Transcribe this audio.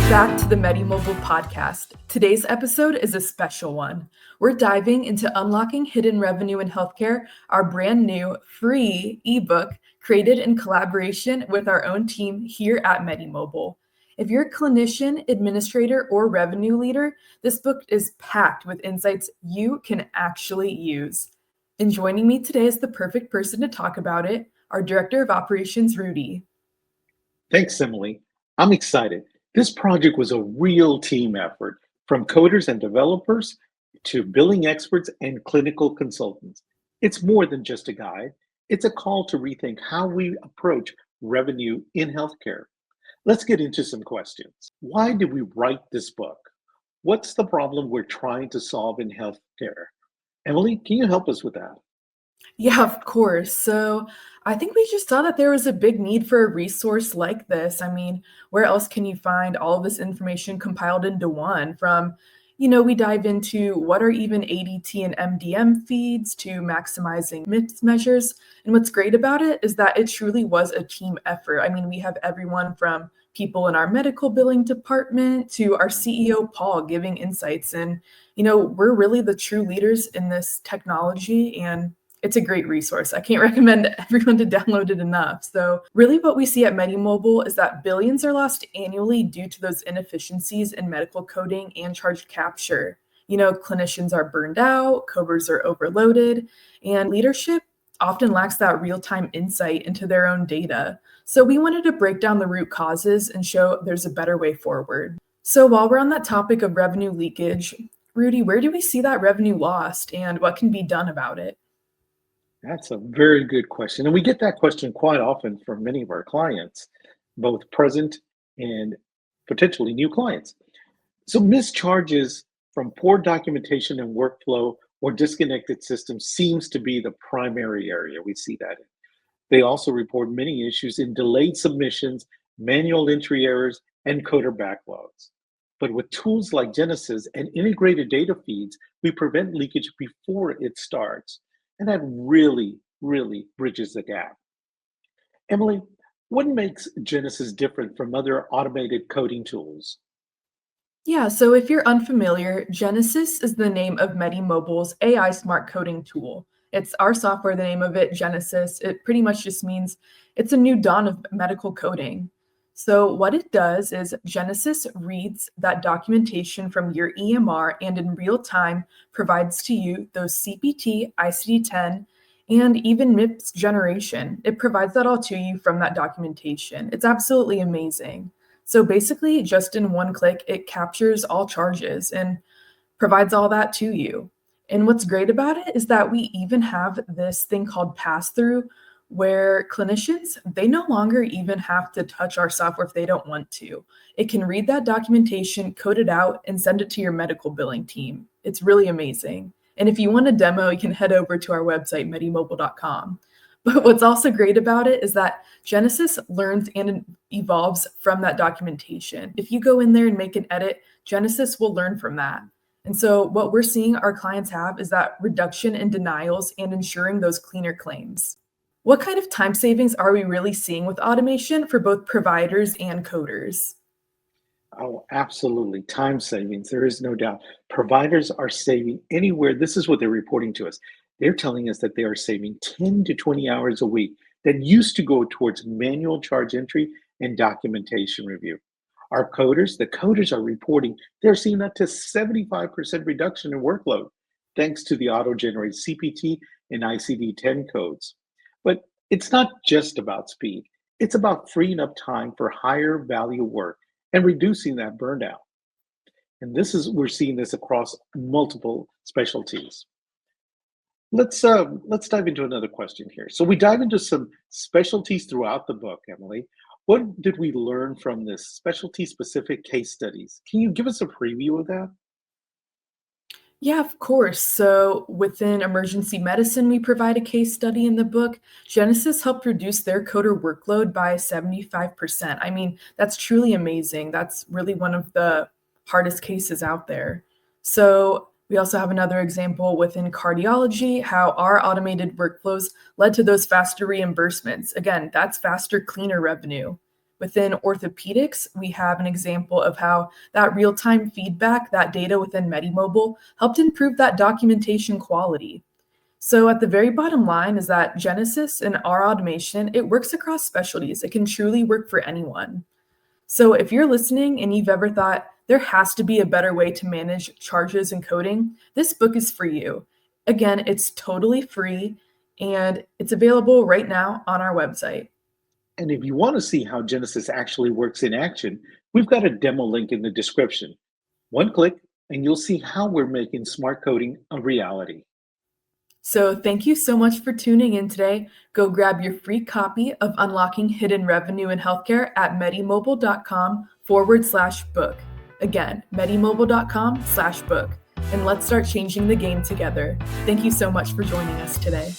Back to the MediMobile Podcast. Today's episode is a special one. We're diving into unlocking hidden revenue in healthcare, our brand new free ebook created in collaboration with our own team here at MediMobile. If you're a clinician, administrator, or revenue leader, this book is packed with insights you can actually use. And joining me today is the perfect person to talk about it, our Director of Operations, Rudy. Thanks, Emily. I'm excited. This project was a real team effort, from coders and developers to billing experts and clinical consultants. It's more than just a guide. It's a call to rethink how we approach revenue in healthcare. Let's get into some questions. Why did we write this book? What's the problem we're trying to solve in healthcare? Emily, can you help us with that? Yeah, of course. So I think we just saw that there was a big need for a resource like this. I mean, where else can you find all of this information compiled into one? We dive into what are even ADT and MDM feeds to maximizing MIPS measures. And what's great about it is that it truly was a team effort. I mean, we have everyone from people in our medical billing department to our CEO, Paul, giving insights. And, we're really the true leaders in this technology, and it's a great resource. I can't recommend everyone to download it enough. So really what we see at MediMobile is that billions are lost annually due to those inefficiencies in medical coding and charge capture. Clinicians are burned out, coders are overloaded, and leadership often lacks that real-time insight into their own data. So we wanted to break down the root causes and show there's a better way forward. So while we're on that topic of revenue leakage, Rudy, where do we see that revenue lost and what can be done about it? That's a very good question. And we get that question quite often from many of our clients, both present and potentially new clients. So missed charges from poor documentation and workflow or disconnected systems seems to be the primary area we see that in. They also report many issues in delayed submissions, manual entry errors, and coder backlogs. But with tools like Genesis and integrated data feeds, we prevent leakage before it starts. And that really, really bridges the gap. Emily, what makes Genesis different from other automated coding tools? Yeah, so if you're unfamiliar, Genesis is the name of MediMobile's AI smart coding tool. It's our software, the name of it, Genesis. It pretty much just means it's a new dawn of medical coding. So what it does is Genesis reads that documentation from your EMR and in real time provides to you those CPT, ICD-10, and even MIPS generation. It provides that all to you from that documentation. It's absolutely amazing. So basically, just in one click, it captures all charges and provides all that to you. And what's great about it is that we even have this thing called pass-through, where clinicians, they no longer even have to touch our software if they don't want to. It can read that documentation, code it out, and send it to your medical billing team. It's really amazing. And if you want a demo, you can head over to our website, MediMobile.com. But what's also great about it is that Genesis learns and evolves from that documentation. If you go in there and make an edit, Genesis will learn from that. And so what we're seeing our clients have is that reduction in denials and ensuring those cleaner claims. What kind of time savings are we really seeing with automation for both providers and coders? Oh, absolutely. Time savings. There is no doubt. Providers are saving anywhere. This is what they're reporting to us. They're telling us that they are saving 10 to 20 hours a week that used to go towards manual charge entry and documentation review. The coders are reporting they're seeing up to 75% reduction in workload thanks to the auto-generated CPT and ICD-10 codes. But it's not just about speed. It's about freeing up time for higher value work and reducing that burnout. And we're seeing this across multiple specialties. Let's dive into another question here. So we dive into some specialties throughout the book, Emily. What did we learn from this specialty-specific case studies? Can you give us a preview of that? Yeah, of course. So within emergency medicine, we provide a case study in the book. Genesis helped reduce their coder workload by 75%. I mean, that's truly amazing. That's really one of the hardest cases out there. So we also have another example within cardiology, how our automated workflows led to those faster reimbursements. Again, that's faster, cleaner revenue. Within orthopedics, we have an example of how that real-time feedback, that data within MediMobile, helped improve that documentation quality. So at the very bottom line is that Genesis and our automation, it works across specialties. It can truly work for anyone. So if you're listening and you've ever thought there has to be a better way to manage charges and coding, this book is for you. Again, it's totally free and it's available right now on our website. And if you want to see how Genesis actually works in action, we've got a demo link in the description. One click, and you'll see how we're making smart coding a reality. So thank you so much for tuning in today. Go grab your free copy of Unlocking Hidden Revenue in Healthcare at MediMobile.com/book. Again, MediMobile.com/book. And let's start changing the game together. Thank you so much for joining us today.